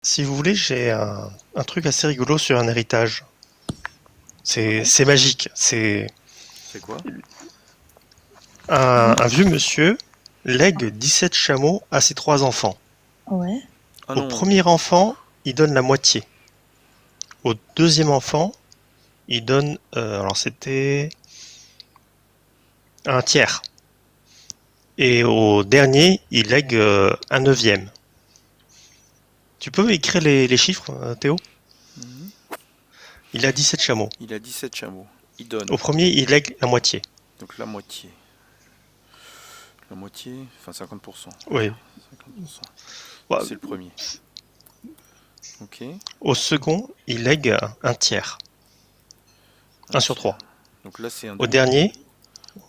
Si vous voulez, j'ai un truc assez rigolo sur un héritage. C'est magique. C'est C'est quoi? un vieux monsieur lègue 17 chameaux à ses 3 enfants. Ouais. Ah Au non. premier enfant, il donne la moitié. Au deuxième enfant, il donne, alors c'était un tiers. Et au dernier, il lègue un neuvième. Tu peux écrire les chiffres, Théo? Mhm. Il a 17 chameaux. Il a 17 chameaux. Il donne. Au premier, il lègue la moitié. Donc la moitié. La moitié, enfin 50%. Oui. 50%. Ouais. C'est le premier. Ok. Au second, il lègue un tiers. 1 sur 3. Donc là c'est un Au demi. dernier,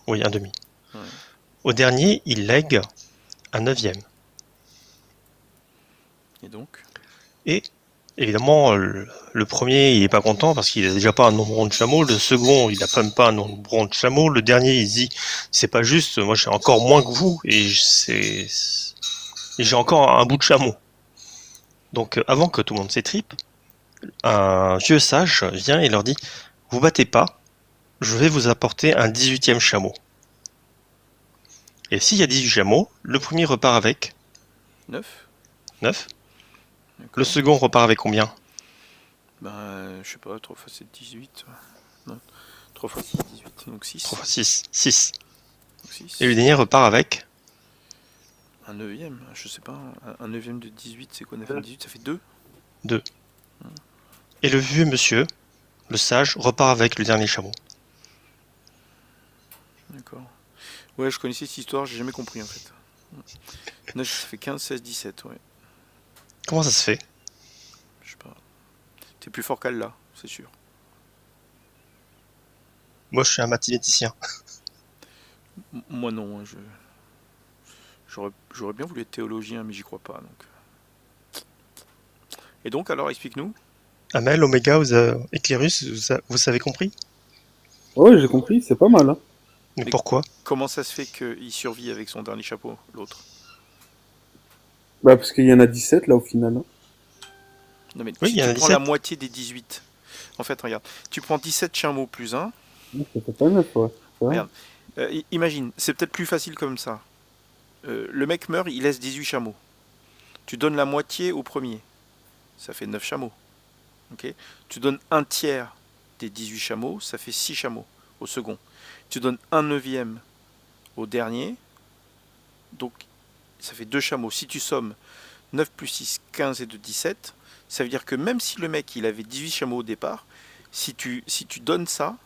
oui, un demi. Ouais. Au dernier, il lègue un neuvième. Et donc Et évidemment, le premier, il est pas content parce qu'il a déjà pas un nombre rond de chameaux. Le second, il a même pas un nombre rond de chameaux. Le dernier, il se dit, c'est pas juste, moi j'ai encore moins que vous et j'ai encore un bout de chameau. Donc avant que tout le monde s'étripe, un vieux sage vient et leur dit, vous battez pas, je vais vous apporter un 18e chameau. Et s'il y a 18 chameaux, le premier repart avec 9. 9. D'accord. Le second repart avec combien? Ben, je sais pas, 3 fois 7, 18. Non. 3 fois 6, 18. Donc 6. 3 fois 6, 6. Donc 6. Et le dernier repart avec Un neuvième, je sais pas. Un neuvième de 18, c'est quoi 9 de 18? Ça fait 2. 2. Et le vieux monsieur, le sage, repart avec le dernier chameau. D'accord. Ouais, je connaissais cette histoire, j'ai jamais compris en fait. 9, ça fait 15, 16, 17, ouais. Comment ça se fait? Je sais pas. T'es plus fort qu'Allah, c'est sûr. Moi, je suis un mathématicien. Moi non, hein, j'aurais bien voulu être théologien, mais j'y crois pas. Donc. Et donc, alors, explique-nous. Amel, Oméga, Éclairus, vous avez compris? Ouais, j'ai compris, c'est pas mal. Hein. Mais Mais- pourquoi? Comment ça se fait qu'il survit avec son dernier chapeau, l'autre? Bah, parce qu'il y en a 17 là au final. Hein. Non, mais Oui, si il y en tu a prends la 17. moitié des 18, en fait, regarde, tu prends 17 chameaux plus 1, Ça fait pas 9, ouais. C'est vrai. regarde, imagine, c'est peut-être plus facile comme ça. Le mec meurt, il laisse 18 chameaux. Tu donnes la moitié au premier, ça fait 9 chameaux. Okay, tu donnes un tiers des 18 chameaux, ça fait 6 chameaux au second. Tu donnes un neuvième au dernier, donc ça fait 2 chameaux. Si tu sommes 9 plus 6, 15 et 2, 17, ça veut dire que même si le mec il avait 18 chameaux au départ, si tu donnes ça,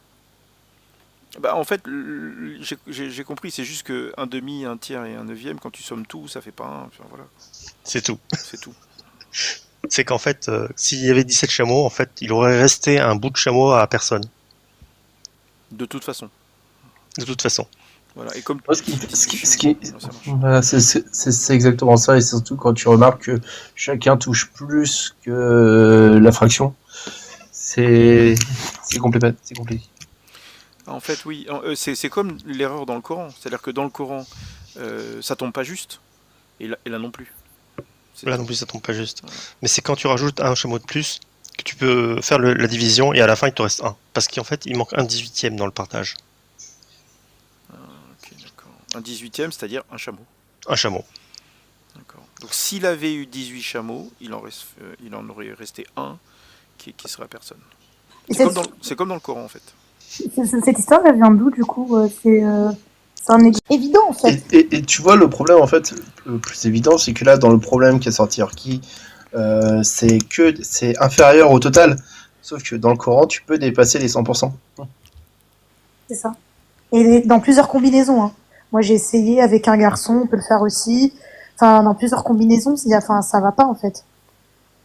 bah en fait, j'ai compris, c'est juste que un demi, un tiers et un neuvième, quand tu sommes tout, ça fait pas un. Enfin, voilà, C'est tout. c'est tout. C'est qu'en fait, s'il y avait 17 chameaux, en fait, il aurait resté un bout de chameau à personne. De toute façon. De toute façon. Voilà. Et comme Moi, ça marche. voilà, c'est exactement ça, et surtout quand tu remarques que chacun touche plus que la fraction, c'est compliqué. C'est compliqué. En fait, oui, c'est comme l'erreur dans le Coran. C'est-à-dire que dans le Coran, ça tombe pas juste, et là non plus. Là non plus, ça tombe pas juste. Voilà. Mais c'est quand tu rajoutes un chameau de plus que tu peux faire la division et à la fin, il te reste un. Parce qu'en fait, il manque un 18e dans le partage. Ok, d'accord. Un 18e, c'est-à-dire un chameau. Un chameau. D'accord. Donc s'il avait eu 18 chameaux, il en aurait resté un qui serait à personne. C'est comme dans le Coran, en fait. Cette histoire, elle vient d'où, du coup C'est un évident, en fait. Et tu vois, le problème, en fait, le plus évident, c'est que là, dans le problème qu'a sorti Orki, c'est inférieur au total. Sauf que dans le Coran, tu peux dépasser les 100%. C'est ça. Et dans plusieurs combinaisons. Hein. Moi, j'ai essayé avec un garçon, on peut le faire aussi. Enfin, dans plusieurs combinaisons, ça va pas, en fait.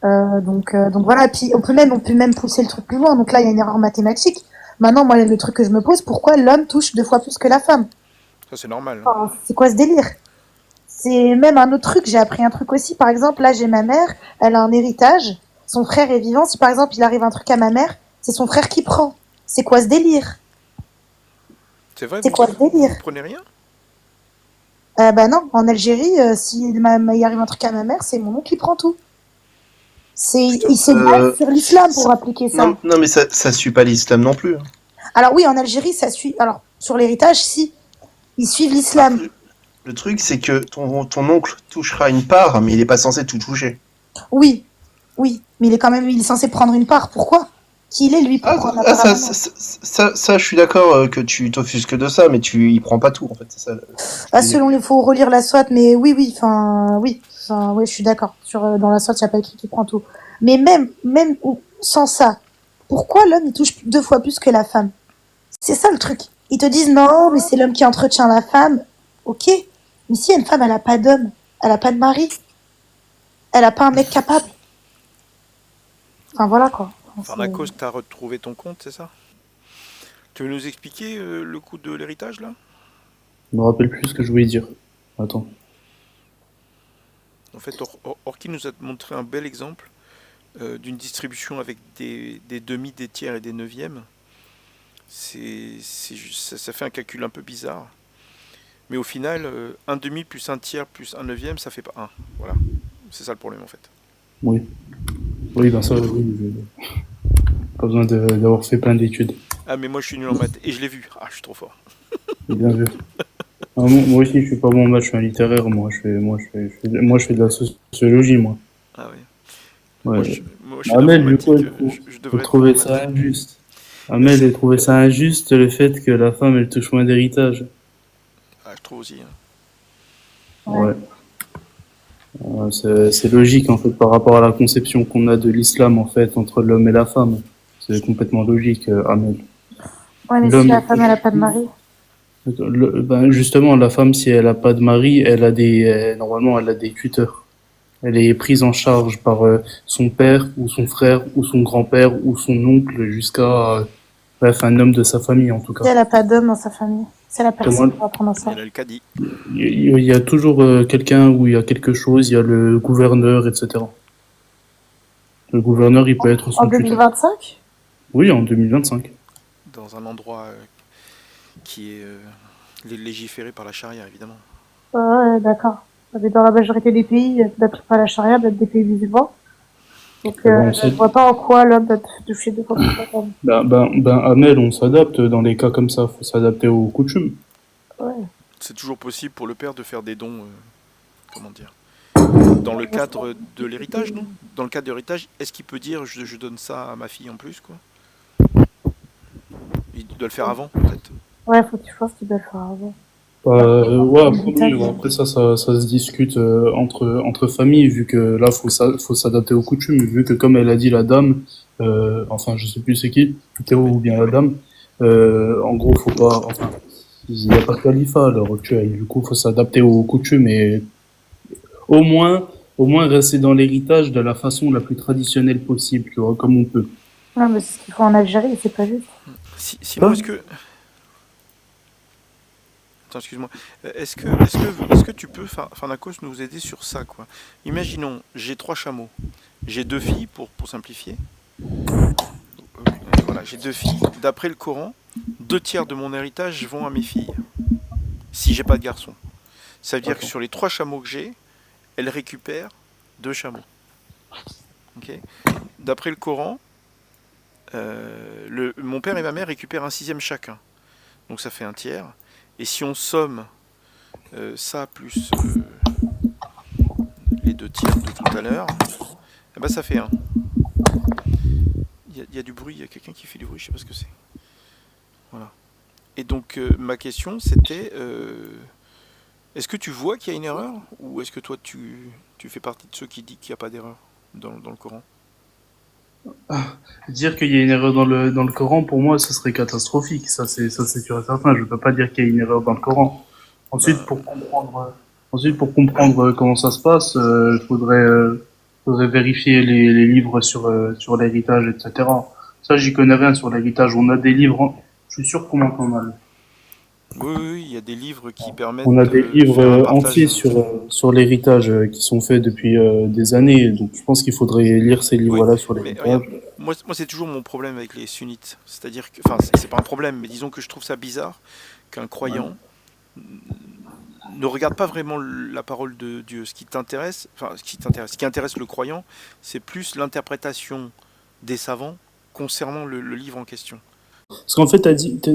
Donc voilà. Puis on peut même pousser le truc plus loin. Donc là, il y a une erreur mathématique. Maintenant, moi, le truc que je me pose, pourquoi l'homme touche 2 fois plus que la femme? Ça, c'est normal. Enfin, c'est quoi ce délire? C'est même un autre truc. J'ai appris un truc aussi. Par exemple, là, j'ai ma mère. Elle a un héritage. Son frère est vivant. Si par exemple, il arrive un truc à ma mère, c'est son frère qui prend. C'est quoi ce délire? C'est vrai, C'est quoi ce délire? vous prenez rien? Bah non, en Algérie, si il arrive un truc à ma mère, c'est mon oncle qui prend tout. Ils se basent sur l'islam pour appliquer ça. Non, non, mais ça suit pas l'islam non plus. Alors oui, en Algérie, ça suit. Alors, sur l'héritage, si. Ils suivent l'islam. Le truc, c'est que ton oncle touchera une part, mais il est pas censé tout toucher. Oui, oui. Mais il est censé prendre une part. Pourquoi? Qui il est, lui, pour prendre la part à la maman? Ça, je suis d'accord que tu t'offusques de ça, mais tu y prends pas tout, en fait. C'est ça. Selon il faut relire la SWAT, mais oui, je suis d'accord. Dans la SWAT, il n'y a pas écrit qu'il prend tout. Mais même sans ça, pourquoi l'homme, il touche 2 fois plus que la femme? C'est ça le truc. Ils te disent non, mais c'est l'homme qui entretient la femme. Ok. Mais si une femme, elle a pas d'homme, elle a pas de mari, elle a pas un mec capable. Enfin voilà quoi. Farnakos, t'as retrouvé ton compte, c'est ça? Tu veux nous expliquer le coût de l'héritage là? Je me rappelle plus ce que je voulais dire. Attends. En fait, Orki nous a montré un bel exemple d'une distribution avec des demi, des tiers et des neuvièmes. Ça fait un calcul un peu bizarre. Mais au final, un demi plus un tiers plus un neuvième, ça fait pas un. Voilà. C'est ça le problème en fait. Oui. Oui, ben ça, oui. Pas besoin d'avoir fait plein d'études. Ah, mais moi je suis nul en maths et je l'ai vu. Ah, je suis trop fort. Bien vu. Ah, moi aussi, je suis pas bon en maths, je suis un littéraire. Moi, je fais de la sociologie, moi. Ah oui. Ouais. Moi, je suis Amel, du coup, d'informatique, je elle devrais trouvait être ça injuste. Amel, elle trouvait ça injuste le fait que la femme, elle touche moins d'héritage. Ah, je trouve aussi. Hein. Ouais. C'est logique, en fait, par rapport à la conception qu'on a de l'islam, en fait, entre l'homme et la femme. C'est complètement logique, Amel. Ouais, mais si la femme, elle a pas de mari. Ben justement, la femme, si elle a pas de mari, normalement, elle a des tuteurs. Elle est prise en charge par son père ou son frère ou son grand-père ou son oncle jusqu'à, bref, un homme de sa famille en tout cas. Si elle a pas d'homme dans sa famille, c'est la personne qui va prendre ça. Elle a le caddie. Il y a toujours quelqu'un où il y a quelque chose, il y a le gouverneur, etc. Le gouverneur, il peut être son En tuteur. 2025? Oui, en 2025. Dans un endroit qui est légiféré par la charia, évidemment. Ouais, d'accord. Mais dans la majorité des pays, d'être pas la charia, d'être des pays musulmans. Donc, je vois pas en quoi l'homme doit toucher 2 fois plus que la femme. Amel, on s'adapte dans les cas comme ça. Faut s'adapter aux coutumes. Ouais. C'est toujours possible pour le père de faire des dons, comment dire, dans le cadre de l'héritage, non? Dans le cadre de l'héritage, est-ce qu'il peut dire je donne ça à ma fille en plus, quoi? Il doit le faire avant, peut-être. Ouais, je pense qu'il doit le faire avant. Après ça se discute entre familles, vu que là, faut s'adapter aux coutumes, vu que comme elle a dit la dame, enfin, je sais plus c'est qui, Théo ou bien la dame, en gros, faut pas, enfin, il n'y a pas de califat à l'heure actuelle, du coup, faut s'adapter aux coutumes et au moins rester dans l'héritage de la façon la plus traditionnelle possible, tu vois, comme on peut. Non, mais c'est ce qu'il faut en Algérie, c'est pas juste. Sinon, est-ce que... Attends, excuse-moi. Est-ce que tu peux, Farnakos, nous aider sur ça, quoi? Imaginons, j'ai 3 chameaux. J'ai 2 filles, pour simplifier. Voilà, j'ai 2 filles. D'après le Coran, 2 tiers de mon héritage vont à mes filles. Si j'ai pas de garçon. Ça veut dire que sur les 3 chameaux que j'ai, elles récupèrent 2 chameaux. Ok. D'après le Coran, mon père et ma mère récupèrent un 6e chacun. Donc ça fait un tiers. Et si on somme ça plus les 2 tiers de tout à l'heure, eh ben ça fait 1. Il y a du bruit, il y a quelqu'un qui fait du bruit, je sais pas ce que c'est. Voilà. Et donc ma question c'était, est-ce que tu vois qu'il y a une erreur? Ou est-ce que toi tu fais partie de ceux qui disent qu'il n'y a pas d'erreur dans le Coran? Dire qu'il y a une erreur dans le Coran, pour moi, ce serait catastrophique. Ça, c'est sûr et certain. Je peux pas dire qu'il y a une erreur dans le Coran. Ensuite, pour comprendre comment ça se passe, faudrait vérifier les livres sur l'héritage, etc. Ça, j'y connais rien sur l'héritage. On a des livres, je suis sûr qu'on entend mal. Oui, il y a des livres qui permettent. On a des de livres faire un partage. entiers sur l'héritage qui sont faits depuis des années. Donc, je pense qu'il faudrait lire ces livres-là sur l'héritage. Moi, c'est toujours mon problème avec les sunnites. C'est-à-dire que, enfin, c'est pas un problème, mais disons que je trouve ça bizarre qu'un croyant ne regarde pas vraiment la parole de Dieu. Ce qui intéresse le croyant, c'est plus l'interprétation des savants concernant le livre en question. Parce qu'en fait,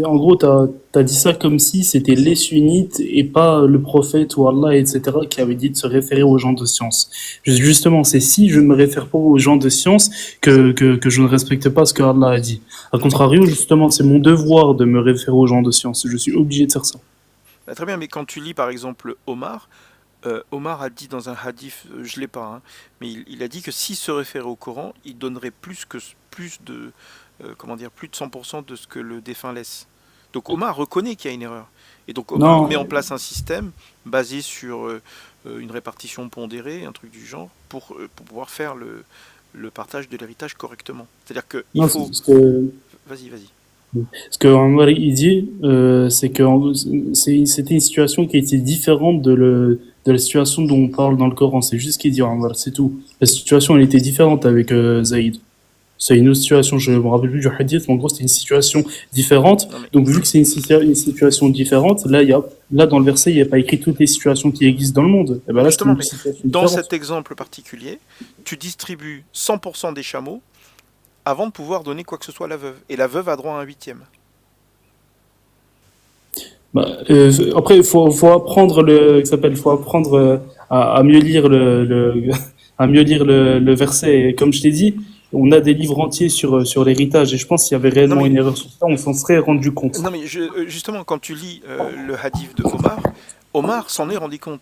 en gros, t'as dit ça comme si c'était les sunnites et pas le prophète ou Allah, etc., qui avait dit de se référer aux gens de science. Justement, c'est si je ne me réfère pas aux gens de science que je ne respecte pas ce que Allah a dit. A contrario, justement, c'est mon devoir de me référer aux gens de science. Je suis obligé de faire ça. Bah, très bien, mais quand tu lis par exemple Omar, Omar a dit dans un hadith, je l'ai pas, hein, mais il a dit que s'il se référait au Coran, il donnerait plus de plus de 100% de ce que le défunt laisse. Donc Omar reconnaît qu'il y a une erreur. Et donc Omar Non, met en place un système basé sur une répartition pondérée, un truc du genre, pour pouvoir faire le partage de l'héritage correctement. C'est-à-dire que il non, faut... ce que, Vas-y. ce que Omar, il dit, c'est que c'était une situation qui était différente de la situation dont on parle dans le Coran. C'est juste ce qu'il dit, Omar, c'est tout. La situation, elle était différente avec Zaïd. C'est une autre situation, je me rappelle plus du hadith, mais en gros, c'était une situation différente. Non mais Donc, vu que c'est une situation différente, là, dans le verset, il n'y a pas écrit toutes les situations qui existent dans le monde. Et ben là, c'est justement, une mais situation dans différente. cet exemple particulier, tu distribues 100% des chameaux avant de pouvoir donner quoi que ce soit à la veuve. Et la veuve a droit à un huitième. Bah, après, faut apprendre faut apprendre à mieux lire à mieux lire le verset. Et comme je t'ai dit, on a des livres entiers sur l'héritage, et je pense qu'il y avait Non réellement mais une erreur sur ça, on s'en serait rendu compte. Non mais justement, quand tu lis le hadith de Omar, Omar s'en est rendu compte.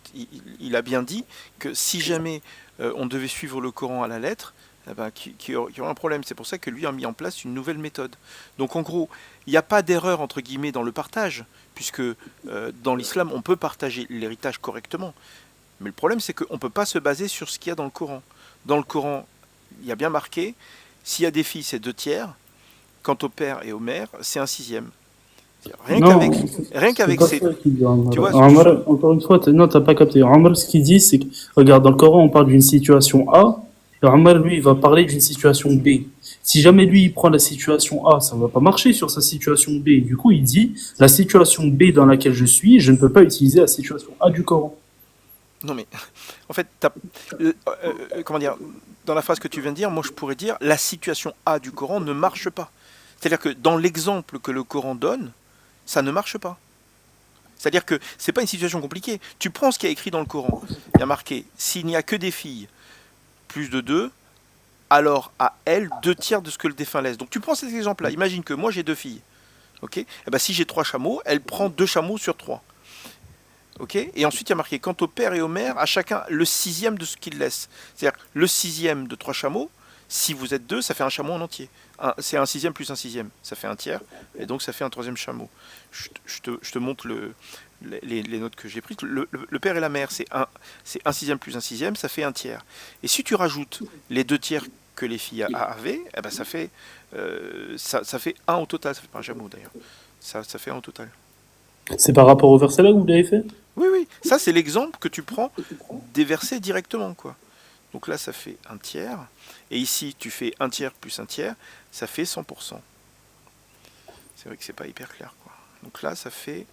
Il a bien dit que si jamais on devait suivre le Coran à la lettre, eh ben, qu'il y aurait un problème. C'est pour ça que lui a mis en place une nouvelle méthode. Donc en gros, il n'y a pas d'erreur entre guillemets dans le partage, puisque dans l'islam on peut partager l'héritage correctement. Mais le problème c'est qu'on ne peut pas se baser sur ce qu'il y a dans le Coran. Dans le Coran, il y a bien marqué, s'il y a des filles c'est 2 tiers, quant au père et aux mères c'est un sixième. Rien Non, qu'avec, rien c'est qu'avec pas ces, ça qu'il dit, tu Omar. vois, Omar, encore une fois, non, t'as pas capté. Omar, ce qu'il dit, c'est que, regarde, dans le Coran, on parle d'une situation A, et Omar, lui, il va parler d'une situation B. Si jamais lui, il prend la situation A, ça va pas marcher sur sa situation B. Du coup, il dit, la situation B dans laquelle je suis, je ne peux pas utiliser la situation A du Coran. non mais, en fait, comment dire, dans la phrase que tu viens de dire, moi je pourrais dire, la situation A du Coran ne marche pas. C'est-à-dire que dans l'exemple que le Coran donne, ça ne marche pas. C'est-à-dire que c'est pas une situation compliquée. Tu prends ce qui est écrit dans le Coran. Il y a marqué, s'il n'y a que des filles, plus de 2, alors à elle 2 tiers de ce que le défunt laisse. Donc tu prends cet exemple-là. Imagine que moi j'ai 2 filles. Ok. Et ben, si j'ai 3 chameaux, elle prend 2 chameaux sur 3. Ok. Et ensuite il y a marqué, quant au père et aux mères, à chacun le sixième de ce qu'il laisse. C'est-à-dire le sixième de 3 chameaux. Si vous êtes 2, ça fait un chameau en entier. C'est un sixième plus un sixième. Ça fait un tiers. Et donc ça fait un troisième chameau. Je te montre les notes que j'ai prises. Le père et la mère, c'est un sixième plus un sixième, ça fait un tiers. Et si tu rajoutes les 2 tiers que les filles avaient, eh ben ça fait un au total. Ça fait pas un chameau d'ailleurs. Ça fait un au total. C'est par rapport au verset là que vous l'avez fait? Oui. Ça, c'est l'exemple que tu prends des versets directement, quoi. Donc là, ça fait un tiers. Et ici, tu fais un tiers plus un tiers, ça fait 100%. C'est vrai que c'est pas hyper clair, quoi. Donc là, ça fait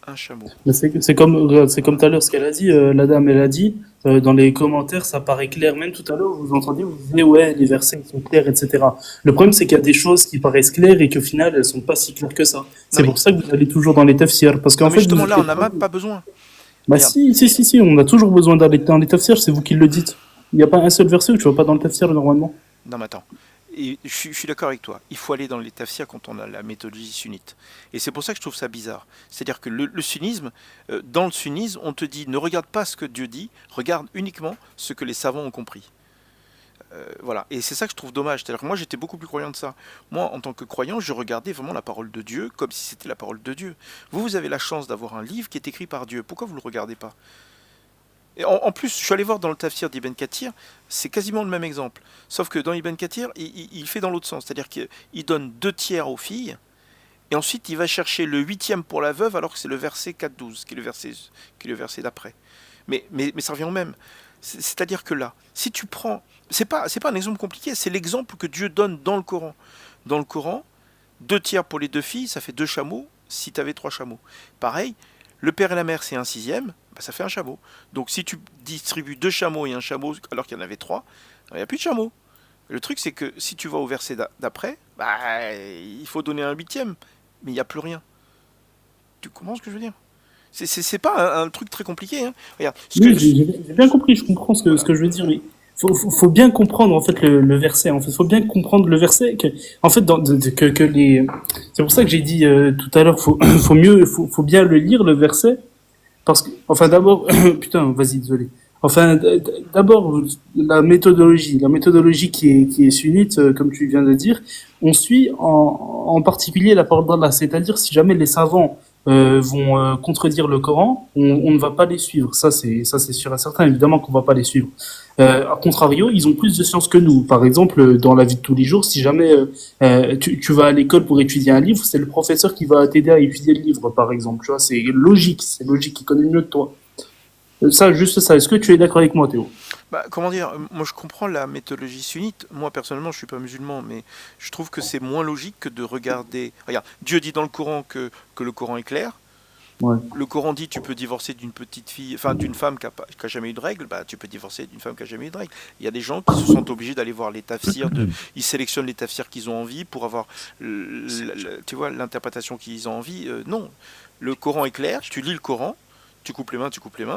un chameau. Mais c'est comme tout à l'heure ce qu'elle a dit, la dame, elle a dit, dans les commentaires, ça paraît clair. Même tout à l'heure, vous entendiez, vous disiez, ouais, les versets ils sont clairs, etc. Le problème, c'est qu'il y a des choses qui paraissent claires et qu'au final, elles sont pas si claires que ça. C'est mais, pour ça que vous allez toujours dans les tafsirs. Parce non, qu'en mais fait, justement, vous là, on faites n'a pas... même pas besoin. Bah Regarde. si, on a toujours besoin d'aller dans les tafsirs, c'est vous qui le dites. Il n'y a pas un seul verset où tu vas pas dans le tafsir normalement. Non, mais attends. Et je suis d'accord avec toi. Il faut aller dans les tafsirs quand on a la méthodologie sunnite. Et c'est pour ça que je trouve ça bizarre. C'est-à-dire que le sunnisme, dans le sunnisme, on te dit ne regarde pas ce que Dieu dit, regarde uniquement ce que les savants ont compris. Voilà. Et c'est ça que je trouve dommage. C'est-à-dire que moi, j'étais beaucoup plus croyant de ça. Moi, en tant que croyant, je regardais vraiment la parole de Dieu comme si c'était la parole de Dieu. Vous avez la chance d'avoir un livre qui est écrit par Dieu. Pourquoi vous ne le regardez pas? Et en plus, je suis allé voir dans le tafsir d'Ibn Kathir, c'est quasiment le même exemple. Sauf que dans Ibn Kathir, il fait dans l'autre sens. C'est-à-dire qu'il donne 2 tiers aux filles, et ensuite il va chercher le huitième pour la veuve, alors que c'est le verset 4-12, qui est le verset d'après. Mais ça revient au même. C'est-à-dire que là, si tu prends... C'est pas un exemple compliqué, c'est l'exemple que Dieu donne dans le Coran. Dans le Coran, 2 tiers pour les 2 filles, ça fait 2 chameaux, si tu avais 3 chameaux. Pareil, Le père et la mère, c'est un sixième, bah, ça fait un chameau. Donc si tu distribues 2 chameaux et un chameau alors qu'il y en avait 3, il n'y a plus de chameaux. Le truc, c'est que si tu vas au verset d'après, bah, il faut donner un huitième, mais il n'y a plus rien. Tu comprends ce que je veux dire? C'est pas un truc très compliqué. Hein. Regarde, Oui, j'ai bien compris, je comprends voilà. ce que je veux dire, mais faut bien comprendre en fait le verset. En fait, faut bien comprendre le verset que, en fait, que les. C'est pour ça que j'ai dit tout à l'heure, faut bien le lire le verset, parce que, enfin, d'abord, putain, vas-y, désolé. Enfin, d'abord, la méthodologie qui est sunnite, comme tu viens de dire, on suit en particulier la parole d'Allah. C'est-à-dire, si jamais les savants vont contredire le Coran, on ne va pas les suivre. Ça, c'est sûr et certain. Évidemment qu'on va pas les suivre. A contrario, ils ont plus de science que nous. Par exemple, dans la vie de tous les jours, si jamais tu vas à l'école pour étudier un livre, c'est le professeur qui va t'aider à étudier le livre, par exemple. Tu vois, c'est logique. C'est logique. Il connaît mieux que toi. Ça, juste ça. Est-ce que tu es d'accord avec moi, Théo? Bah, comment dire, moi je comprends la méthodologie sunnite. Moi personnellement, je suis pas musulman, mais je trouve que c'est moins logique que de regarder. Regarde, Dieu dit dans le Coran que le Coran est clair. Ouais. Le Coran dit tu peux divorcer d'une petite fille, enfin d'une femme qui a jamais eu de règles, bah tu peux divorcer d'une femme qui a jamais eu de règles. Il y a des gens qui se sentent obligés d'aller voir les tafsirs, ils sélectionnent les tafsirs qu'ils ont envie pour avoir, tu vois, l'interprétation qu'ils ont envie. Non, le Coran est clair. Tu lis le Coran. Tu coupes les mains,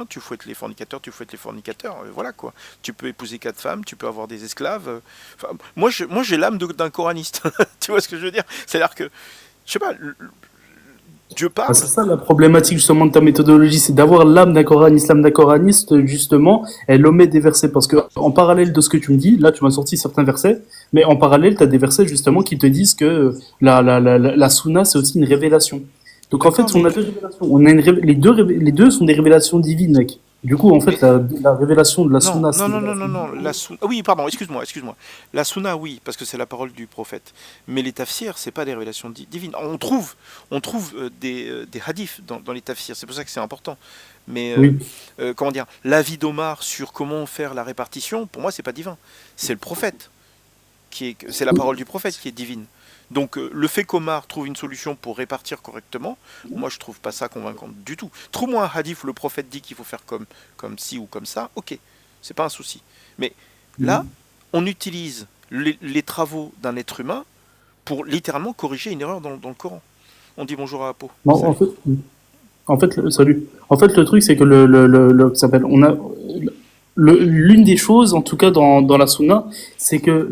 tu fouettes les fornicateurs, voilà quoi. Tu peux épouser 4 femmes, tu peux avoir des esclaves. Enfin, moi j'ai l'âme d'un coraniste. Tu vois ce que je veux dire? C'est-à-dire que, je sais pas, Dieu Ah, parle. c'est ça la problématique justement de ta méthodologie, c'est d'avoir l'âme d'un coraniste. L'âme d'un coraniste, justement, elle omet des versets. Parce que en parallèle de ce que tu me dis, là tu m'as sorti certains versets, mais en parallèle tu as des versets justement qui te disent que la sunna c'est aussi une révélation. Donc en fait D'accord, on a deux révélations. On a les deux sont des révélations divines, mec. Du coup en fait mais la révélation de la non, sunna c'est non, une non, non, non, révélation non. divine. Oui, pardon, excuse-moi. La sunna, oui, parce que c'est la parole du prophète. Mais les tafsirs, c'est pas des révélations divines. On trouve des hadiths dans les tafsirs. C'est pour ça que c'est important. Mais Oui. comment dire, l'avis d'Omar sur comment faire la répartition, pour moi, c'est pas divin. C'est le prophète c'est la parole du prophète qui est divine. Donc le fait qu'Omar trouve une solution pour répartir correctement, moi je trouve pas ça convaincant du tout. Trouve-moi un hadith où le prophète dit qu'il faut faire comme ci ou comme ça, ok, c'est pas un souci. Mais là, on utilise les travaux d'un être humain pour littéralement corriger une erreur dans le Coran. On dit bonjour à Apo. Bon, Salut. salut. En fait, le truc, c'est que ça s'appelle, l'une des choses, en tout cas dans la sunna, c'est que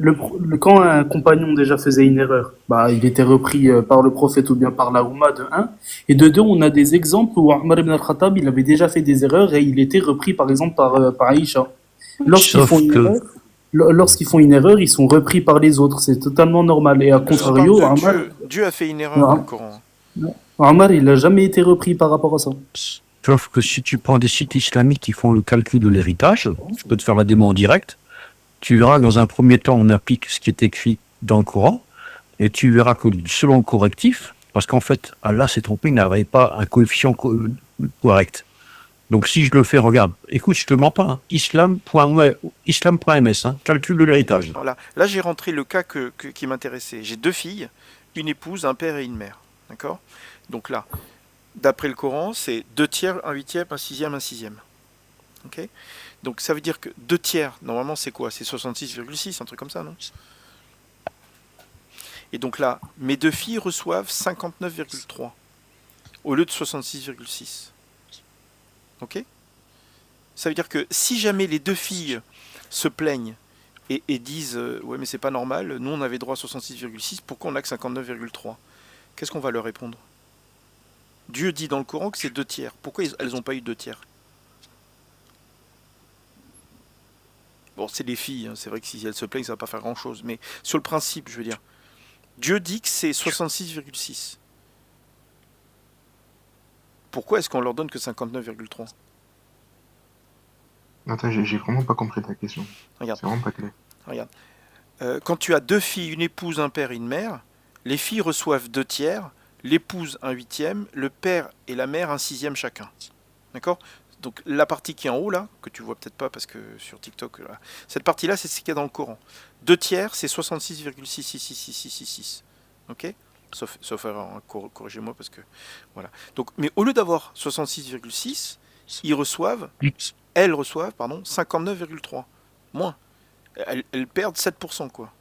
quand un compagnon déjà faisait une erreur, bah, il était repris par le prophète ou bien par la Oumma de un. Et de deux, on a des exemples où Omar ibn al-Khattab, il avait déjà fait des erreurs et il était repris par exemple par Aïcha. Lorsqu'ils font Sauf une que, erreur, lorsqu'ils font une erreur, ils sont repris par les autres. C'est totalement normal. Et à Je parle contrario, de Omar, Dieu. Dieu a fait une erreur dans le Coran. Omar, il n'a jamais été repris par rapport à ça. sauf que si tu prends des sites islamiques qui font le calcul de l'héritage, je peux te faire la démo en direct, tu verras que dans un premier temps, on applique ce qui est écrit dans le Coran, et tu verras que selon le correctif, parce qu'en fait, Allah s'est trompé, il n'avait pas un coefficient correct. Donc si je le fais, regarde, écoute, je te mens pas, hein, islam.ms, hein, calcul de l'héritage. Voilà. Là, j'ai rentré le cas qui m'intéressait. J'ai 2 filles, une épouse, un père et une mère. D'accord? Donc là, d'après le Coran, c'est 2 tiers, un huitième, un sixième, un sixième. Ok? Donc ça veut dire que 2 tiers, normalement, c'est quoi? C'est 66,6, un truc comme ça, non? Et donc là, mes 2 filles reçoivent 59,3 au lieu de 66,6. Ok? Ça veut dire que si jamais les 2 filles se plaignent et disent ouais, mais c'est pas normal, nous on avait droit à 66,6, pourquoi on n'a que 59,3? Qu'est-ce qu'on va leur répondre? Dieu dit dans le Coran que c'est 2 tiers. Pourquoi elles n'ont pas eu 2 tiers? Bon, c'est les filles, hein. C'est vrai que si elles se plaignent, ça va pas faire grand-chose. Mais sur le principe, je veux dire, Dieu dit que c'est 66,6. Pourquoi est-ce qu'on leur donne que 59,3? Attends, j'ai vraiment pas compris ta question. Regarde, C'est vraiment pas clair. regarde. Quand tu as 2 filles, une épouse, un père et une mère, les filles reçoivent 2 tiers, l'épouse un huitième, le père et la mère un sixième chacun. D'accord? Donc la partie qui est en haut là, que tu vois peut-être pas parce que sur TikTok, là, cette partie là c'est ce qu'il y a dans le Coran. 2 tiers c'est 66,6666666. Ok? sauf erreur, hein, corrigez-moi parce que voilà. Donc, mais au lieu d'avoir 66,6, elles reçoivent, pardon, 59,3. Moins. Elles perdent 7%, quoi.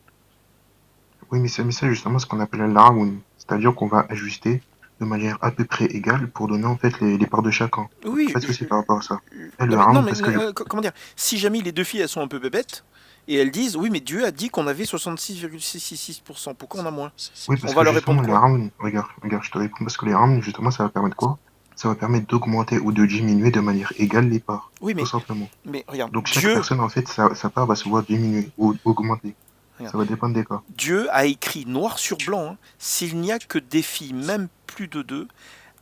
Oui, mais ça justement, ce qu'on appelle l'aoun. C'est-à-dire qu'on va ajuster de manière à peu près égale pour donner en fait les parts de chacun. Donc, Oui, pas de souci par rapport à ça. Et le non, mais, non, aoun, mais parce que comment dire, si jamais les deux filles, elles sont un peu bébêtes, et elles disent, oui, mais Dieu a dit qu'on avait 66,666%, pourquoi on a moins? oui, On parce va que leur justement, répondre les quoi? rounds, regarde, je te réponds, parce que les rounds, justement, ça va permettre quoi? Ça va permettre d'augmenter ou de diminuer de manière égale les parts, Oui, tout simplement. mais regarde, Donc chaque personne, en fait, sa part va se voir diminuer ou augmenter. Regarde. Ça va dépendre des cas. Dieu a écrit noir sur blanc, hein, s'il n'y a que des filles, même plus de deux,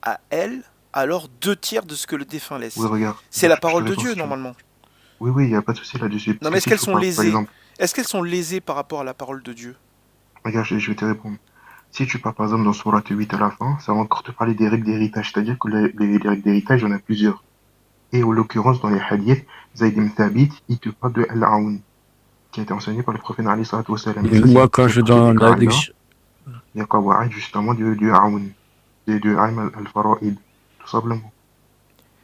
à elles, alors 2 tiers de ce que le défunt laisse. Oui, regarde. C'est la Je te parole de réponds Dieu, si tu veux. normalement. Oui, il n'y a pas de souci là-dessus. Non, Parce mais que si tu parles, par exemple, est-ce qu'elles sont lésées par rapport à la parole de Dieu? regarde, je vais te répondre. Si tu pars par exemple dans Surat 8 à la fin, ça va encore te parler des règles d'héritage. C'est-à-dire que les règles d'héritage, il y en a plusieurs. Et en l'occurrence, dans les hadiths, Zayd ibn Thabit, il te parle de Al-Aoun, qui a été enseigné par le prophète Ali sallallahu alayhi wa sallam. Et moi, quand je donne la lecture, Il y a Qawaïd justement du Aoun, du Aim al-Fara'id, tout simplement.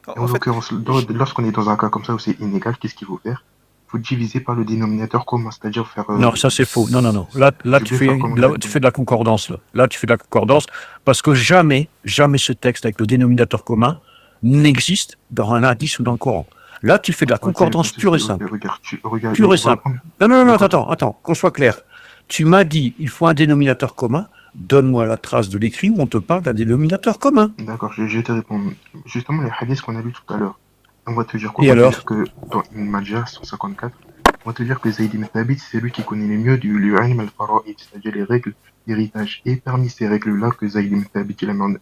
Et en En fait, l'occurrence, lorsqu'on est dans un cas comme ça où c'est inégal, qu'est-ce qu'il faut faire? Il faut diviser par le dénominateur commun, c'est-à-dire faire... non, ça c'est faux. Non, non, non. Là, je tu vais fais, faire comment là, tu fais de la concordance. Là, tu fais de la concordance parce que jamais ce texte avec le dénominateur commun n'existe dans un hadith ou dans le Coran. Là, tu fais de la concordance pure et simple. Regarde, Pure et simple. Non, non, non, D'accord. attends, qu'on soit clair. Tu m'as dit, il faut un dénominateur commun. Donne-moi la trace de l'écrit où on te parle d'un dénominateur commun. D'accord, je vais te répondre. Justement, les hadiths qu'on a lus tout à l'heure, on va te dire quoi? Et On va alors te dire que dans une Majah 154, on va te dire que Zayd ibn Thabit, c'est lui qui connaît les mieux du Ilm al-Fara'id, c'est-à-dire les règles d'héritage. Et parmi ces règles-là que Zayd ibn Thabit il a mis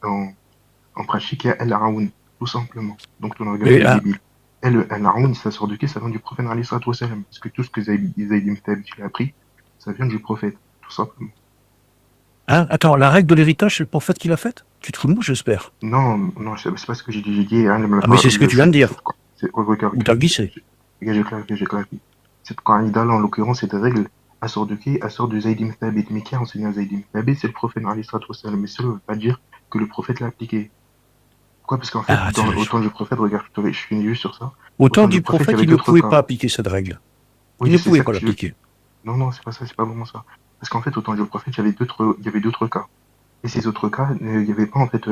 en pratique, il y a Al-Aoun, tout simplement. Donc, tu regardes le débile. Et le Al-Aoun, ça sort de qui? Ça vient du prophète alayhi salatu wa salam. Parce que tout ce que Zayd ibn Thabit il a appris, ça vient du prophète, tout simplement. Hein, attends, la règle de l'héritage, c'est le prophète qui l'a faite? Tu te fous de moi, j'espère. Non, c'est pas ce que j'ai dit. J'ai dit, Ah, mais c'est ce que tu viens de dire. Regarde, Ou t'as glissé. j'ai clarifié. Cette qaïda-là, en l'occurrence, cette règle, elle sort de qui? Elle sort de Zayd ibn Thabit. Mais qui a enseigné à Zayd ibn Thabit? C'est le prophète alayhi salatu wa salam. Mais cela ne veut pas dire que le prophète l'a appliqué. Pourquoi? Parce qu'en fait, au temps du prophète, regarde, je finis juste sur ça. Au temps du prophète, il ne pouvait pas appliquer cette règle. Il ne pouvait pas l'appliquer. Non, c'est pas ça, c'est pas vraiment ça. Parce qu'en fait, au temps du prophète, il y avait d'autres cas. Et ces autres cas, il n'y avait pas, en fait,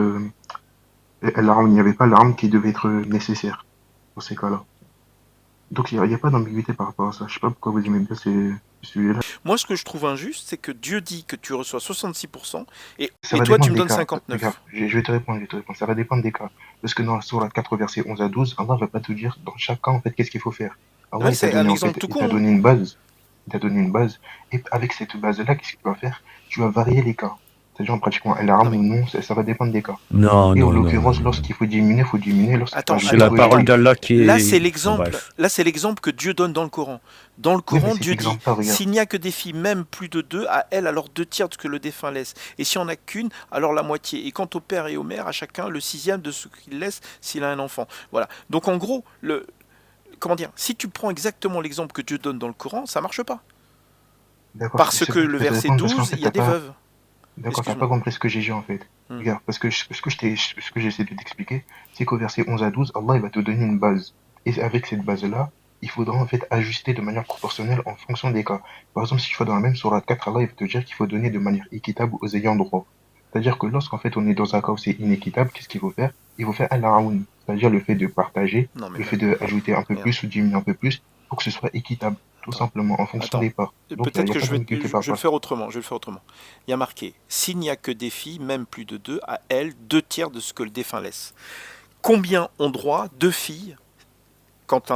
l'arme, il n'y avait pas l'arme qui devait être nécessaire pour ces cas-là. Donc, il n'y a pas d'ambiguïté par rapport à ça. Je sais pas pourquoi vous aimez bien celui-là. Moi, ce que je trouve injuste, c'est que Dieu dit que tu reçois 66% et Ça va toi, tu dépendre me des donnes cas. 59. Regarde, je vais te répondre. Ça va dépendre des cas. Parce que dans la sourate 4, versets 11 à 12, Allah va pas te dire dans chaque cas, en fait, qu'est-ce qu'il faut faire. Allah, Ouais, il t'a c'est donné, un en exemple fait, tout il con. t'a donné une base. Il t'a donné une base. Et avec cette base-là, qu'est-ce que tu vas faire? Tu vas varier les cas. C'est-à-dire, pratiquement, l'arme ou non, ça va dépendre des cas. Non, Et en non, non. l'occurrence, lorsqu'il faut diminuer, il faut diminuer. Attends, C'est la parole d'Allah qui est... Là, c'est Bon, bref. l'exemple que Dieu donne dans le Coran. Dans le Coran, Dieu dit, regarde. s'il n'y a que des filles, même plus de 2, à elles, alors 2 tiers de ce que le défunt laisse. Et si on n'a qu'une, alors la moitié. Et quant au père et aux mères, à chacun, le 6e de ce qu'il laisse s'il a un enfant. Voilà. Donc en gros, comment dire, si tu prends exactement l'exemple que Dieu donne dans le Coran, ça marche pas. Parce que le verset 12, il y a des veuves. D'accord, t'as pas compris ce que j'ai dit en fait. Regarde, parce que ce que j'essaie de t'expliquer, c'est qu'au verset 11 à 12, Allah il va te donner une base. Et avec cette base-là, il faudra en fait ajuster de manière proportionnelle en fonction des cas. Par exemple, si tu vas dans la même sourate 4, Allah il va te dire qu'il faut donner de manière équitable aux ayants droit. C'est-à-dire que lorsqu'en fait on est dans un cas où c'est inéquitable, qu'est-ce qu'il faut faire? Il faut faire al-aoun, c'est-à-dire le fait de partager, le fait d'ajouter un peu plus ou diminuer un peu plus pour que ce soit équitable. Tout simplement, en fonction des parts. Peut-être que je vais le faire autrement. Il y a marqué, s'il n'y a que des filles, même plus de 2, à elles, 2 tiers de ce que le défunt laisse. Combien ont droit 2 filles quand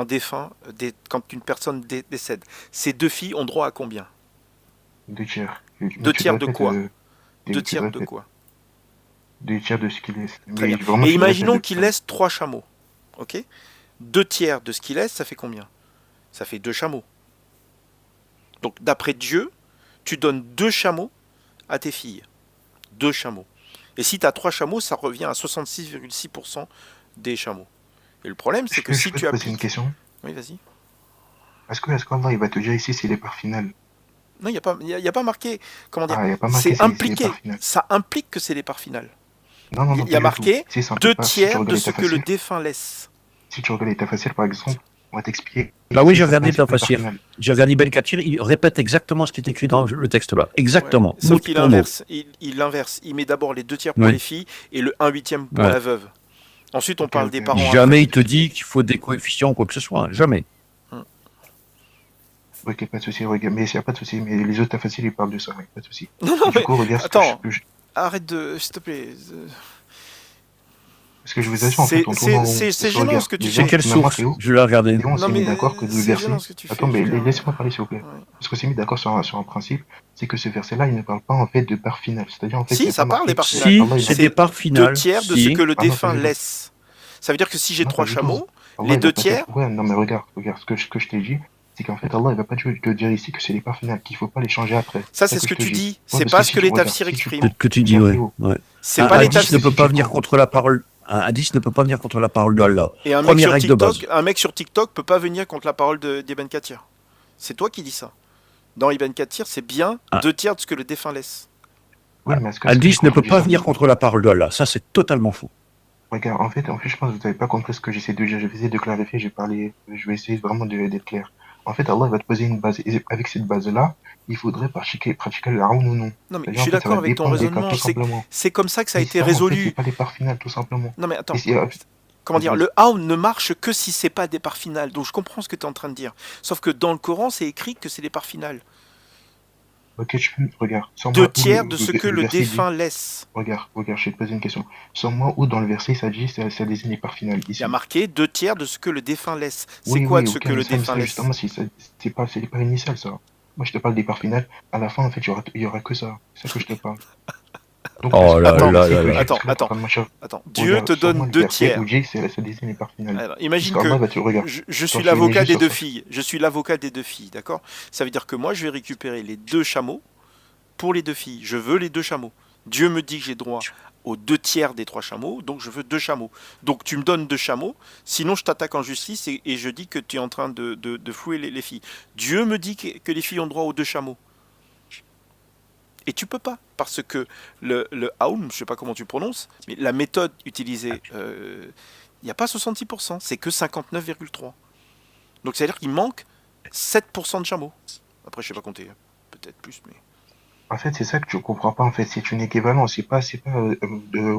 une personne décède? Ces 2 filles ont droit à combien? 2 tiers. 2 tiers de quoi? 2 tiers de quoi? 2 tiers de ce qu'il laisse. Très bien. Et imaginons qu'il laisse 3 chameaux. Ok? 2 tiers de ce qu'il laisse, ça fait combien? Ça fait 2 chameaux. Donc, d'après Dieu, tu donnes 2 chameaux à tes filles. 2 chameaux. Et si tu as 3 chameaux, ça revient à 66,6% des chameaux. Et le problème, c'est que si tu appliques... une question? Oui, vas-y. Est-ce qu'Allah il va te dire ici c'est les parts finales? Non, il y a pas marqué. Comment dire? Ah, il n'y a pas marqué, C'est c'est les impliqué. parts finales. Ça implique que c'est les parts finales. Non, non, non, Il y a pas du tout. marqué C'est simple, 2 pas. Si tu tiers de regardes ce l'état que le facile, défunt laisse. si tu regardes l'état facile, par exemple, on va t'expliquer. Bah oui, Si j'ai ça regardé passe le les parts facile. finales. J'ai regardé Ben Kathir, il répète exactement ce qui est écrit dans le texte là. Ouais. Exactement. Sauf Mot qu'il pour mot. inverse. Il inverse. Il met d'abord les 2 tiers pour Ouais. les filles et le 1/8 pour Ouais. la veuve. Ensuite, on Ok, parle ok. des parents Jamais après. il te dit qu'il faut des coefficients ou quoi que ce soit. Jamais. Ok, pas de souci, regarde. Mais il n'y a pas de souci. Mais les autres états faciles, ils parlent de ça, ouais, pas de souci. Non, non, Et du mais coup, regarde attends. que je- Arrête de. S'il te plaît. Parce que je vous assure, en fait, on tourne en rond. C'est Parce que gênant regarde, ce que tu déjà, C'est fais. quelle maintenant, source? Théo, Je l'ai regardé. Théo, on s'est Non, mis mais d'accord que le c'est verset. gênant ce que tu fais. Attends, mais je veux dire. laisse-moi parler, s'il vous plaît. Ouais. Parce qu'on s'est mis d'accord sur un principe, c'est que ce verset-là, il ne parle pas en fait de part finale. C'est-à-dire, en fait, il Si, n'y a ça pas parle marqué des parts que finales. Si, Allah, il va c'est C'est des parts 2 finales. tiers de ce Si. que le Ah non, pas défunt du tout. laisse. Ça veut dire que si j'ai Non, 3 pas du tout. chameaux, Allah, les il 2 va pas dire. tiers. Ouais, non, mais regarde, ce que je t'ai dit, c'est qu'en fait, Allah, il va pas te dire ici que c'est les parts finales, qu'il faut pas les changer après. Ça, C'est c'est ça ce que que je te tu dis. dis. Ouais, C'est parce pas que ce si que tu les regardes, tafsirs si tu expriment. prends, C'est ce que tu dis, regarde oui. Théo, Ouais. C'est Un pas les regarde, hadith ne tafsirs. peut pas si tu venir prends, contre la parole. Un hadith ne peut pas venir contre la parole d'Allah. Et Première règle de base. Un mec sur TikTok peut pas venir contre la parole d'Ibn Kathir. C'est toi qui dis ça. Dans Ibn Kathir, c'est bien Un 2 tiers de ce que le défunt laisse. oui, mais est-ce que hadith ne peut contredit pas ça? venir contre la parole d'Allah. Ça, c'est totalement faux. Regarde, en fait, je pense que vous n'avez pas compris ce que j'essaie de dire. Je vais essayer de clarifier, je vais essayer vraiment d'être clair. En fait, Allah va te poser une base, et avec cette base-là, il faudrait pratiquer le Haoun ou non. Non, mais je C'est-à-dire, en suis fait, ça d'accord va avec ton dépendre des cas, raisonnement. tout simplement. C'est comme ça que ça a Et été ça, en fait, c'est résolu. pas les parts finales, tout simplement. Non, mais attends. Et si, Comment dire, vas-y. le Haoun ne marche que si c'est pas des parts finales. Donc je comprends ce que tu es en train de dire. Sauf que dans le Coran, c'est écrit que c'est des parts finales. Ok, regarde, sans 2 moi, où tiers de ce que le verset dit, défunt laisse. regarde, je vais te poser une question. Sans moi, où dans le verset, ça dit, ça désigne les parts finales, Il y ici. a marqué 2 tiers de ce que le défunt laisse. C'est Oui, quoi oui, de ce ok, que mais le ça, défunt laisse? justement, c'est les parts initiales, ça. Moi, je te parle des parts finales. À la fin, en fait, il y aura que ça. C'est ça que je te parle. Donc, Oh là Attends, là là là. Attends. Dieu te donne 2 tiers. Où j'ai, ça désigne les parts finales. Alors, Parce imagine qu'Allah que va te regarder. je suis Quand tu l'avocat réagis des sur 2 ça. filles. Je suis l'avocat des 2 filles, d'accord? Ça veut dire que moi, je vais récupérer les 2 chameaux pour les 2 filles. Je veux les 2 chameaux. Dieu me dit que j'ai droit aux 2 tiers des 3 chameaux, donc je veux 2 chameaux. Donc tu me donnes 2 chameaux, sinon je t'attaque en justice et je dis que tu es en train de flouer les filles. Dieu me dit que les filles ont droit aux 2 chameaux. Et tu peux pas, parce que le Haoum, je sais pas comment tu prononces, mais la méthode utilisée, il n'y a pas 66%, c'est que 59,3%. Donc c'est-à-dire qu'il manque 7% de chameaux. Après, je sais pas compter, peut-être plus, mais... En fait, c'est ça que tu comprends pas, en fait. C'est une équivalence. C'est pas,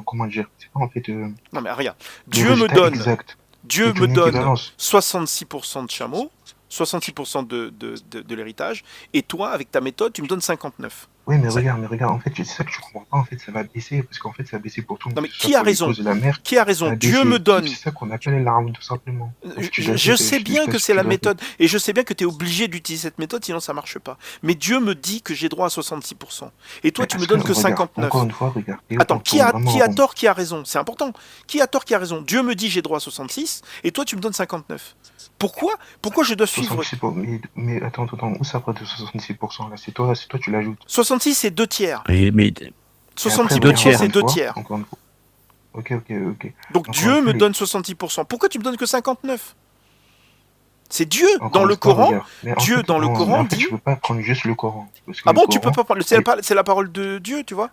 comment dire, c'est pas, en fait, Non mais regarde, le Dieu me résultat donne exact. Dieu C'est me une donne équivalence. 66% de chameaux, 66% de l'héritage, et toi, avec ta méthode, tu me donnes 59. Oui, mais Ça- regarde, en fait, c'est ça que tu comprends pas, en fait, ça va baisser, parce qu'en fait, ça va baisser pour tout le Non monde. mais Que ce qui soit a pour les raison? causes de la mer, Qui a raison? ça va Dieu baisser. me donne. C'est ça qu'on appelle l'arme, tout simplement. Donc, tu dois- Je sais bien que c'est la tu dois- méthode, et je sais bien que tu es obligé d'utiliser cette méthode, sinon ça marche pas. Mais Dieu me dit que j'ai droit à 66%. Et toi, Mais tu me parce donnes que regarde, 59. Encore une fois, regarde. Théo, Attends, on qui tourne a vraiment en rond. tort, qui a raison? C'est important. Qui a tort, qui a raison? Dieu me dit j'ai droit à 66, et toi, tu me donnes 59. Pourquoi je dois suivre? 66%, mais attends, où ça part de 66% là? C'est toi, tu l'ajoutes. 66, c'est 2 tiers. Mais Et après, 66%, deux tiers. c'est 2 tiers. Encore une fois. Ok. Donc Encore Dieu une me fois, donne 66%. Pourquoi tu me donnes que 59? C'est Dieu Encore dans une le fois, Coran. regarde. Mais en Dieu fait, dans le non, mais Coran en fait, dit. tu peux pas prendre juste le Coran. Parce que Ah le bon, tu peux Coran, pas prendre. C'est la parole de Dieu, tu vois.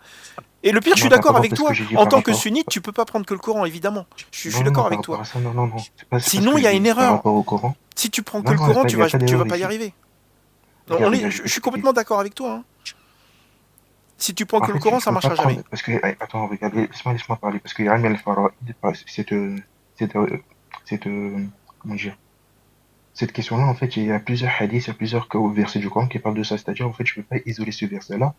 Et le pire, je suis Non, par d'accord rapport avec à ce toi. que j'ai dit En par tant que rapport- sunnite, tu peux pas prendre que le Coran, évidemment. Je suis Non, d'accord par avec rapport toi. à ça, non. C'est pas Sinon, ce que il y a je une dis par erreur. rapport au Coran. Si tu prends que Non, le non, Coran, il y a pas tu vas d'erreur pas y ici. arriver. Non, Regarde, je suis complètement d'accord avec toi. Hein. Si tu prends En que le fait, Coran, tu ça peux marchera pas prendre- jamais. Parce que, attends, regarde, laisse-moi parler. Parce que Ilm al-Fara'id, comment dire, cette question-là, en fait, il y a plusieurs hadiths, il y a plusieurs versets du Coran qui parlent de ça. C'est-à-dire, en fait, je peux pas isoler ce verset-là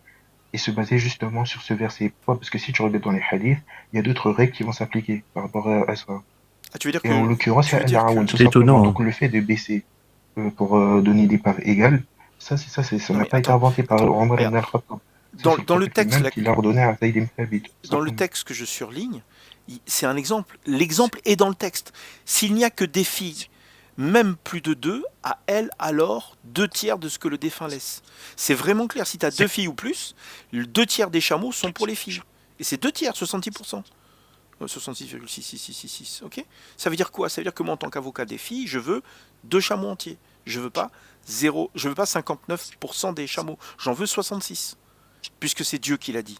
et se baser justement sur ce verset. Pourquoi? Parce que si tu regardes dans les hadiths, il y a d'autres règles qui vont s'appliquer par rapport à ça. Ah, tu veux dire Et en que. l'occurrence, tu il y veux a dire al-Aoun, que- tout C'est simplement. étonnant, Donc, le fait de baisser pour donner des parts égales, ça Non, n'a mais pas été attends, inventé par attends, Omar regarde. ibn al-Khattab. Ça, Dans c'est le prophète texte, lui-même là, qui l'a ordonné à Zayd ibn Thabit, tout dans le simplement. texte que je surligne, c'est un exemple. L'exemple est dans le texte. S'il n'y a que des filles, même plus de 2, à elles alors 2 tiers de ce que le défunt laisse. C'est vraiment clair. Si tu as 2 filles ou plus, 2 tiers des chameaux sont pour les filles. Et c'est 2 tiers, 66%. 66,6666, ok? Ça veut dire quoi? Ça veut dire que moi, en tant qu'avocat des filles, je veux 2 chameaux entiers. Je veux pas je veux pas 59% des chameaux, j'en veux 66, puisque c'est Dieu qui l'a dit.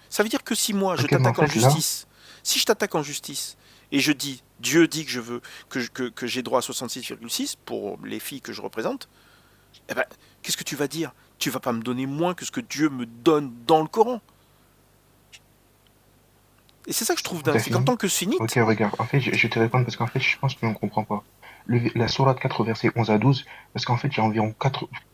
Ça veut dire que si moi je Ok, mais t'attaque en en fait, là, justice, si je t'attaque en justice et je dis, Dieu dit que je veux que j'ai droit à 66,6 pour les filles que je représente, eh ben, qu'est-ce que tu vas dire? Tu vas pas me donner moins que ce que Dieu me donne dans le Coran. Et c'est ça que je trouve dingue, t'as c'est qu'en fini? tant que sunnite, Ok, regarde, en fait, je vais te répondre parce qu'en fait, je pense que tu ne comprends pas. La sourate 4, versets 11 à 12, parce qu'en fait, il y a environ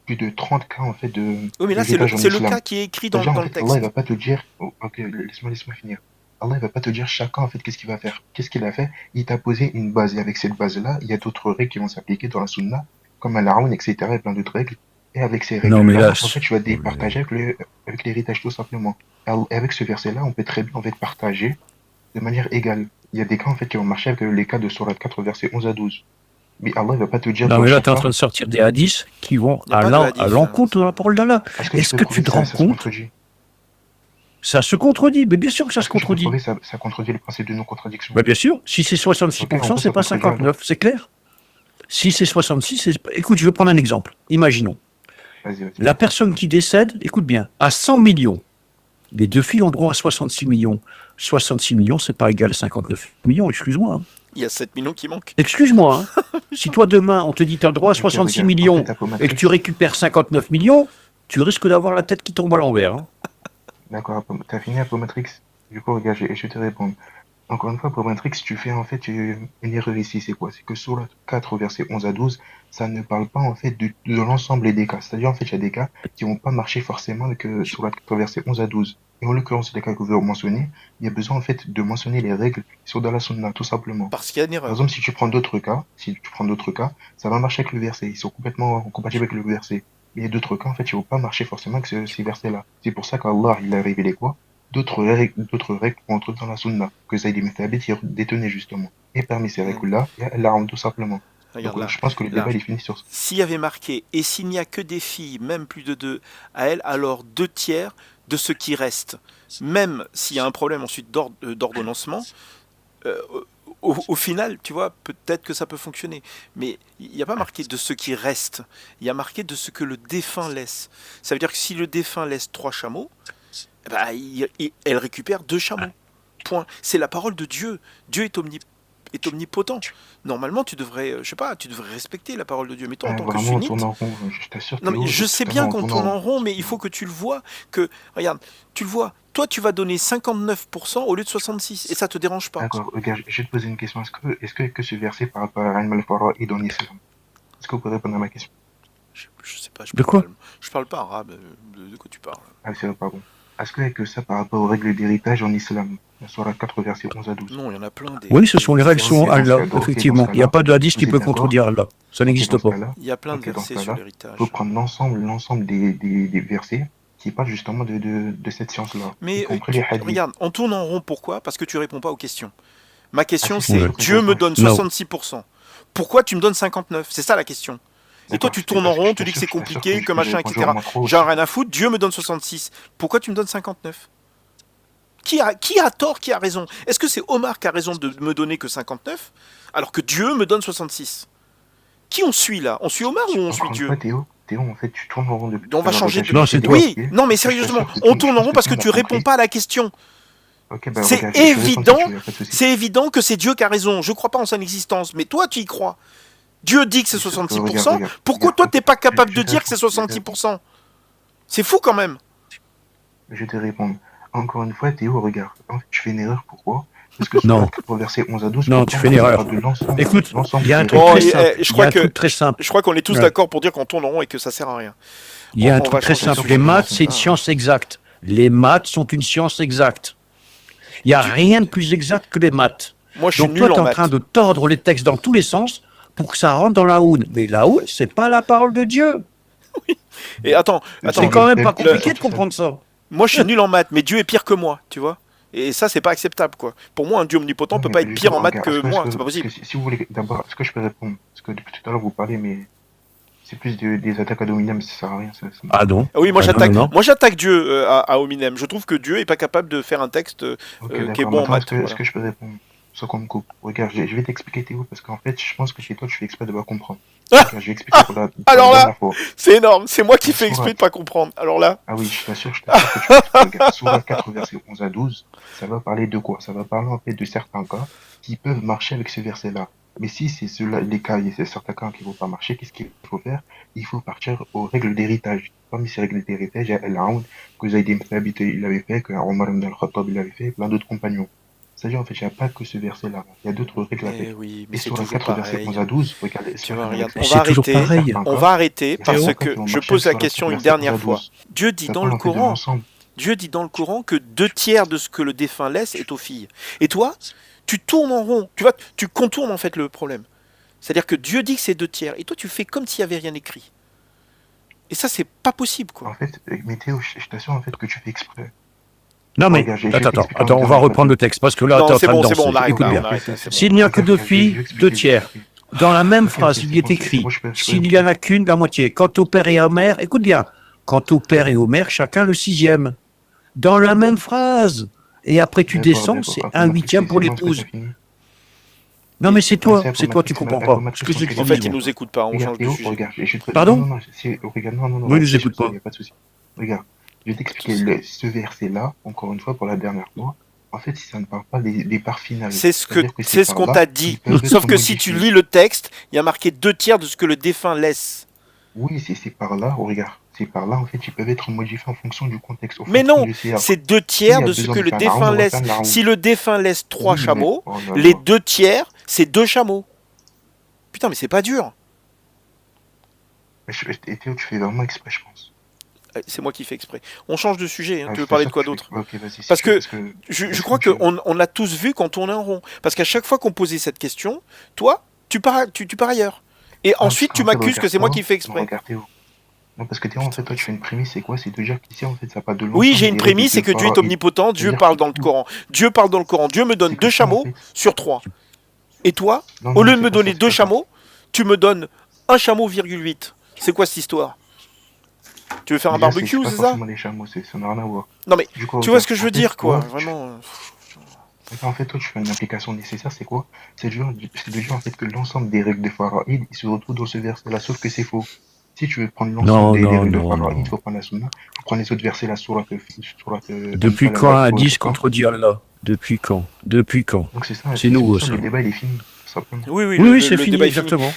plus de 30 cas en fait oui mais là d'héritage en c'est le islam. cas qui est écrit dans, C'est-à-dire, en dans le fait, Allah, il texte. va pas te dire, oh, ok, laisse-moi finir. Allah, il va pas te dire chacun, en fait, qu'est-ce qu'il va faire. Qu'est-ce qu'il a fait? Il t'a posé une base, et avec cette base-là, il y a d'autres règles qui vont s'appliquer dans la sunna, comme al-aoun, etc., et plein d'autres règles. Et avec ces Non, mais règles-là, là, en fait, tu vas départager avec l'héritage, tout simplement. Et avec ce verset-là, on peut très bien, en fait, partager de manière égale. Il y a des cas, en fait, qui vont marcher avec les cas de Sourate 4, versets 11 à 12. Mais Allah, il va pas te dire non, dans mais là, tu es en chacun. train de sortir des hadiths qui vont Il n'y a pas de à hadith. l'encontre de la parole d'Allah. Est-ce que tu Est-ce peux que prouver tu te ça, rends ça se compte? contredit? Ça se contredit, mais bien sûr que ça Est-ce se que tu peux contredit. prouver ça, ça contredit le principe de non-contradiction? Bah, bien sûr, si c'est Ok, on 66%, peut c'est pas se contredire alors. 59, c'est clair? Si c'est 66, écoute, je vais prendre un exemple. Imaginons, Vas-y. la personne qui décède, écoute bien, à 100 millions, les deux filles ont droit à 66 millions. 66 millions, c'est pas égal à 59 millions, excuse-moi. Hein. Il y a 7 millions qui manquent. Excuse-moi. Hein. Si toi, demain, on te dit tu as droit à Ok, 66 regarde, en millions fait, et que Appomatrix, tu récupères 59 millions, tu risques d'avoir la tête qui tombe à l'envers. Hein. d'accord, t'as fini Appomatrix? Du coup, regarde, je vais te répondre. Encore une fois, Appomatrix, tu fais en fait une erreur ici, c'est quoi? C'est que sur le 4, verset 11 à 12, ça ne parle pas en fait de l'ensemble des cas. C'est-à-dire, en fait, il y a des cas qui vont pas marcher forcément avec sur le 4, verset 11 à 12. Et en l'occurrence, les cas que vous avez mentionnés, il y a besoin en fait de mentionner les règles qui sont dans la sunna, tout simplement. Parce qu'il y a une Par erreur. exemple, si tu prends d'autres cas, ça va marcher avec le verset. Ils sont complètement compatibles avec le verset. Mais il y a d'autres cas, en fait, ils vont pas marcher forcément avec ces versets-là. C'est pour ça qu'Allah, il a révélé quoi? D'autres règles pour entrer dans la sunna, que Zayd ibn Thabit il détenait justement. Et parmi ces règles-là, il y a l'âme, tout simplement. Regarde Donc, là. je pense que le Là. débat, il est fini sur ça. S'il y avait marqué, et s'il n'y a que des filles, même plus de 2 à elles, alors 2 tiers de ce qui reste. Même s'il y a un problème ensuite d'ordonnancement, au final, tu vois, peut-être que ça peut fonctionner. Mais il n'y a pas marqué de ce qui reste. Il y a marqué de ce que le défunt laisse. Ça veut dire que si le défunt laisse 3 chameaux, eh ben, elle récupère 2 chameaux. Point. C'est la parole de Dieu. Dieu est omnipotent. Normalement, tu devrais, je sais pas, tu devrais respecter la parole de Dieu. Mais toi, en tant que Vraiment, on sunnite, tourne en rond, je t'assure. non, mais Théo, je sais bien qu'on tourne en rond, mais il faut que tu le vois. Regarde, tu le vois. Toi, tu vas donner 59% au lieu de 66, et ça te dérange pas. D'accord, regarde, je vais te poser une question. Est-ce que ce verset par rapport à Ilm al-Fara est dans l'islam? Est-ce que vous pouvez répondre à ma question? Je sais pas. De quoi? Je parle pas arabe. De quoi tu parles? Ah, c'est vrai, pardon. Est-ce que ça par rapport aux règles d'héritage en islam? La sourate 4, verset 11 à 12. Non, il y en a plein. Oui, ce sont les règles Ok, selon dans ce Allah, cas-là, effectivement. Il n'y a pas de hadith qui vous êtes peut d'accord? contredire Allah. Ça n'existe Dans ce pas. cas-là, Il y a plein de ok, dans ce versets sur cas-là, l'héritage. il faut prendre l'ensemble des versets qui parlent justement de cette science-là, y Mais compris les hadiths. regarde, on tourne en rond. Pourquoi? Parce que tu réponds pas aux questions. Ma question, Ah, si, c'est ouais. Dieu me donne Non. 66%. Pourquoi tu me donnes 59? C'est ça la question. Et toi, D'accord, tu tournes en rond, tu dis que c'est je t'assure compliqué, que je machin, réponds etc. genre trop J'en ai aussi. rien à foutre. Dieu me donne 66. Pourquoi tu me donnes 59? Qui a tort, qui a raison? Est-ce que c'est Omar qui a raison de me donner que 59, alors que Dieu me donne 66? Qui on suit là? On suit Omar ou on suit Encore une Dieu? fois, Théo, en fait, tu tournes en rond depuis On va tout à l'heure. changer Regarde, Non, j'ai c'est essayé toi. Oui, d'expliquer. non mais Je t'assure sérieusement, que on tu- tourne en rond parce que tu tu m'as réponds compris. pas à la question. Ok, bah, C'est regarde, je vais répondre évident, si tu veux, y a pas de souci. c'est évident que c'est Dieu qui a raison. Je crois pas en son existence, mais toi tu y crois. Dieu dit que c'est Bien sûr que, 66%. regarde, Pourquoi regarde, toi t'es pas capable je de te dire que c'est réponds, 66%? C'est fou quand même. Je vais te répondre. Encore une fois, Théo, regarde. En fait, tu fais une erreur, pourquoi? Parce que sur Non. la 4, verset 11 à 12, Non, pourtant, tu fais une ça erreur. parle de l'ensemble. Écoute, l'ensemble il y a un des truc Oh, très et, simple. je Il y crois a un que- truc très simple. Je crois qu'on est tous Ouais. d'accord pour dire qu'on tourne en rond et que ça sert à rien. Il y a On un va truc très changer de simple. sujet. Les maths, c'est une Ah. science exacte. Les maths sont une science exacte. Il n'y a rien de plus exact que les maths. Moi je suis Donc nul toi, tu es en en maths. train de tordre les textes dans tous les sens pour que ça rentre dans la houne. Mais la houne, c'est pas la parole de Dieu. Et attends, C'est quand même pas le- compliqué de comprendre ça. moi je suis nul en maths, mais Dieu est pire que moi, tu vois. Et ça, c'est pas acceptable, quoi. Pour moi, un Dieu omnipotent peut pas être pire en maths que moi, c'est pas possible. Si vous voulez, d'abord, est-ce que je peux répondre? Parce que depuis tout à l'heure, vous parlez, mais c'est plus des attaques à dominem, ça sert à rien. Ah non. Ah oui, moi Ah, j'attaque, non, non. moi j'attaque Dieu à hominem. Je trouve que Dieu est pas capable de faire un texte Ok, qui est d'accord. bon en Maintenant, maths. est-ce Voilà. que je peux répondre sans qu'on me coupe? Regarde, je vais t'expliquer, Théo, parce qu'en fait, je pense que chez toi, tu fais exprès de pas comprendre. Regarde, je vais expliquer pour la Alors là, dernière fois. c'est énorme. C'est moi qui fais Sourate. exprès de pas comprendre. Alors là, Ah oui, je t'assure que tu regardes. Sourate 4, verset 11 à 12, ça va parler de quoi? Ça va parler en fait de certains cas qui peuvent marcher avec ce verset-là. Mais si c'est ceux-là, les cas, il y a certains cas qui ne vont pas marcher, qu'est-ce qu'il faut faire? Il faut partir aux règles d'héritage. Parmi ces règles d'héritage, il y a Al-Aoun, que Zayd ibn Thabit il avait fait, que Omar ibn al-Khattab il avait fait, et plein d'autres compagnons. C'est-à-dire, en fait, il n'y a pas que ce verset-là. Il y a d'autres règles à eh faire. oui, mais Et c'est sur la toujours 4, verset pareil. 11 à 12, regardez, Tu vois, regardez regarde, avec on ça. va C'est toujours arrêter. pareil. On va arrêter Et parce Théo, que ils vont je marcher pose la sur la question une 4, verset 11 à dernière fois. 12. Dieu dit Ça dans parle le en fait de Coran, l'ensemble. Dieu dit dans le Coran que 2 tiers de ce que le défunt laisse est aux filles. Et toi, tu tournes en rond. Tu vois, tu contournes en fait le problème. C'est-à-dire que Dieu dit que c'est 2 tiers. Et toi, tu fais comme s'il n'y avait rien écrit. Et ça, c'est pas possible, En quoi. fait, mais Théo, je t'assure en fait que tu fais exprès. Non mais, Regarde, je vais attends, t'expliquer en attends, on va dernière reprendre fois. le texte, parce que là, Non, t'es en c'est train de bon, c'est bon, danser. on arrête Écoute là, bien. on arrête là, c'est bon. S'il n'y a que Regarde, deux je vais filles, expliquer, 2 je vais tiers. expliquer. Dans la même Ok, phrase, ok, il c'est est bon, c'est écrit, bon, je peux s'il n'y en a qu'une, la moitié. Quant au père et à la mère, écoute bien, quant au père et aux mères, chacun le 6e. Dans la même phrase. Et après, tu D'accord, descends, d'accord. c'est Après, 1/8 pour c'est bon, est-ce que t'as l'épouse. fini? Non, mais c'est toi, C'est c'est toi, tu comprends pas. Aquamatrix, Ce que je ton te En dis, fait, il moi. nous écoute pas, on Regarde, change de Théo, sujet. regarde, Pardon? non, regarde, non, Oui, il nous reste écoute sur ça, pas. il n'y a pas de souci. Regarde, je vais t'expliquer ce verset-là, encore une fois, pour la dernière fois. En fait, si ça ne parle pas des parts finales, C'est ce c'est-à-dire que c'est ces ce qu'on parts-là, t'a ils dit. peuvent Sauf être que si tu modifiés. lis le texte, il y a marqué 2 tiers de ce que le défunt laisse. Oui, c'est ces parts-là, regarde, ces parts-là, en fait, ils peuvent être modifiés en fonction du contexte, en Mais fonction non, du CA. c'est 2 S'il tiers y a de ce besoin que de le faire la round, défunt on va faire laisse. la round. Si le défunt laisse 3 Oui, mais, chameaux, oh là les là. 2 tiers, c'est 2 chameaux. Putain, mais c'est pas dur. Et Théo, tu fais vraiment exprès, je pense. C'est moi qui fais exprès. On change de sujet. Hein. Ah, Tu je veux parler de t'assure quoi que tu d'autre? fais- Ok, vas-y, Parce que parce je que crois tu- qu'on l'a tous vu quand on est en rond. Parce qu'à chaque fois qu'on posait cette question, toi, tu pars ailleurs. Et Ah, ensuite, parce tu qu'en fait, m'accuses que c'est moi regarde, qui fais exprès. regarde, Théo. Non, parce que Théo, en Putain, fait, toi, tu fais une prémisse, c'est quoi? C'est de dire qu'ici, en fait, ça parle de Oui, l'ensemble j'ai une des règles prémisse, de c'est que Dieu est Pharaon. omnipotent, Dieu C'est-à-dire parle que dans le tout- Coran. Dieu parle dans le Coran, Dieu me donne c'est 2 que ça, en chameaux fait. sur 3. Et toi, Non, au non, lieu de c'est me pas ça, donner c'est 2 pas ça. chameaux, tu me donnes 1 chameau, 8. C'est quoi cette histoire? Tu veux faire un Déjà, barbecue, pas c'est ça? forcément les chameaux, ça n'a rien à voir. Non mais, Du coup, tu vois regarde, ce que je en veux fait, dire, quoi, toi, vraiment. en fait, toi, tu fais une application nécessaire, c'est quoi? C'est de dire, en fait, que l'ensemble des règles de Pharaon, ils se retrouvent dans ce verset-là, sauf que c'est faux. Si tu veux prendre l'ensemble Non, des non, règles de non, Pharaon, non. il faut prendre la Sunna, il faut prendre les autres versets, la sourate Depuis Anfal, quand un al-Wasf, 10 tout ça. contredit Allah? Depuis quand? Depuis quand? Donc c'est ça, C'est nouveau, ça, ça. le débat, il est fini, tout simplement. Oui, Oui, oui, le c'est fini, débat est fini. exactement.